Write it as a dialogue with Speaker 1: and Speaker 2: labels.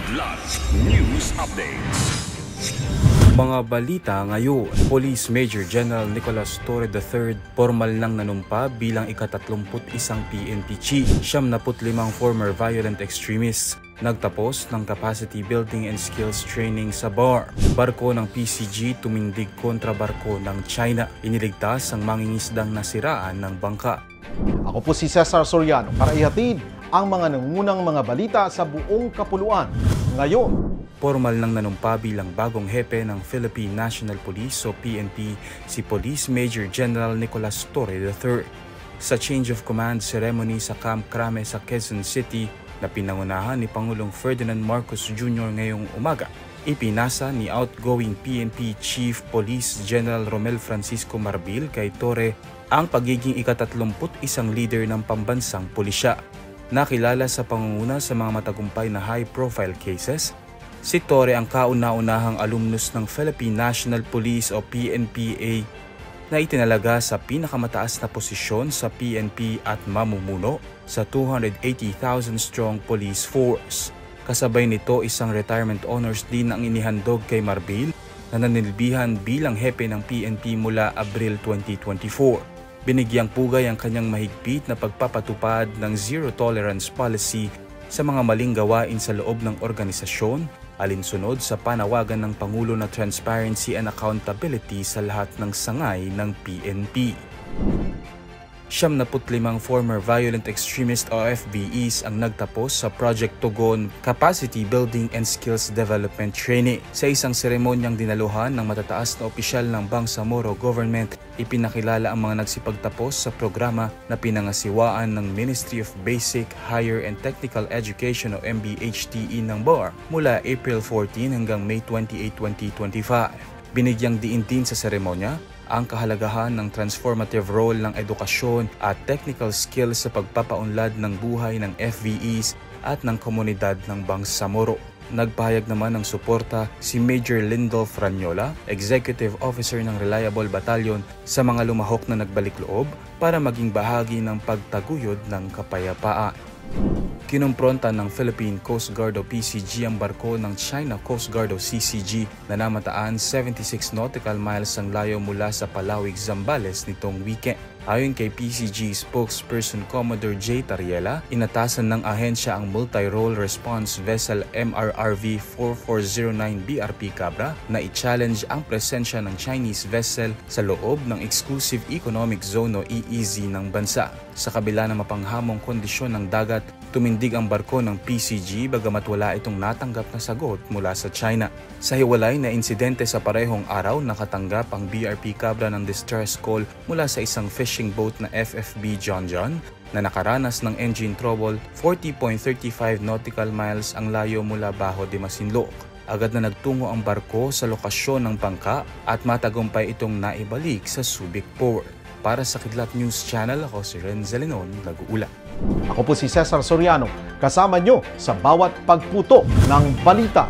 Speaker 1: Kidlat News Updates.
Speaker 2: Mga balita ngayon, Police Major General Nicolas Torre III formal nang nanumpa bilang ika-31 PNP chief. 75 former violent extremists nagtapos ng capacity building and skills training sa BAR. Barko ng PCG tumindig kontra barko ng China. Iniligtas ang mangingisdang nasiraan ng bangka.
Speaker 3: Ako po si Cesar Soriano para ihatid ang mga nangunang mga balita sa buong kapuluan. Ngayon,
Speaker 2: formal nang nanumpa bilang bagong hepe ng Philippine National Police o PNP si Police Major General Nicolas Torre III. Sa change of command ceremony sa Camp Crame sa Quezon City na pinangunahan ni Pangulong Ferdinand Marcos Jr. ngayong umaga, ipinasa ni outgoing PNP Chief Police General Romel Francisco Marbil kay Torre ang pagiging ika-31 leader ng pambansang pulisya. Nakilala sa pangunguna sa mga matagumpay na high-profile cases, si Torre ang kauna-unahang alumnus ng Philippine National Police o PNPA na itinalaga sa pinakamataas na posisyon sa PNP at mamumuno sa 280,000-strong police force. Kasabay nito isang retirement honors din ang inihandog kay Marbil na nanilbihan bilang hepe ng PNP mula Abril 2024. Binigyang pugay ang kanyang mahigpit na pagpapatupad ng zero tolerance policy sa mga maling gawain sa loob ng organisasyon, alinsunod sa panawagan ng Pangulo na transparency and accountability sa lahat ng sangay ng PNP. 75 former violent extremist o FBEs ang nagtapos sa Project Tugon Capacity Building and Skills Development Training. Sa isang seremonyang dinaluhan ng matataas na opisyal ng Bangsamoro Government, ipinakilala ang mga nagsipagtapos sa programa na pinangasiwaan ng Ministry of Basic, Higher and Technical Education o MBHTE ng BAR mula April 14 hanggang May 28, 2025. Binigyang diin din sa seremonya ang kahalagahan ng transformative role ng edukasyon at technical skills sa pagpapaunlad ng buhay ng FVEs at ng komunidad ng Bangsamoro. Nagpahayag naman ng suporta si Major Lindolf Ranyola, Executive Officer ng Reliable Battalion, sa mga lumahok na nagbalik loob para maging bahagi ng pagtaguyod ng kapayapaan. Kinumpronta ng Philippine Coast Guard o PCG ang barko ng China Coast Guard o CCG na namataan 76 nautical miles ang layo mula sa Palawig, Zambales nitong weekend. Ayon kay PCG spokesperson Commodore J. Tariela, inatasan ng ahensya ang multi-role response vessel MRRV 4409 BRP Cabra na i-challenge ang presensya ng Chinese vessel sa loob ng Exclusive Economic Zone o EEZ ng bansa. Sa kabila ng mapanghamong kondisyon ng dagat, tumindig ang barko ng PCG bagamat wala itong natanggap na sagot mula sa China. Sa hiwalay na insidente sa parehong araw, nakatanggap ang BRP Cabra ng distress call mula sa isang fishing boat na FFB John John na nakaranas ng engine trouble 40.35 nautical miles ang layo mula Bajo de Masinloc. Agad na nagtungo ang barko sa lokasyon ng bangka at matagumpay itong naibalik sa Subic Port. Para sa Kidlat News Channel, ako si Renzel Lenon, nag-uula.
Speaker 3: ako po si Cesar Soriano, kasama nyo sa bawat pagputo ng balita.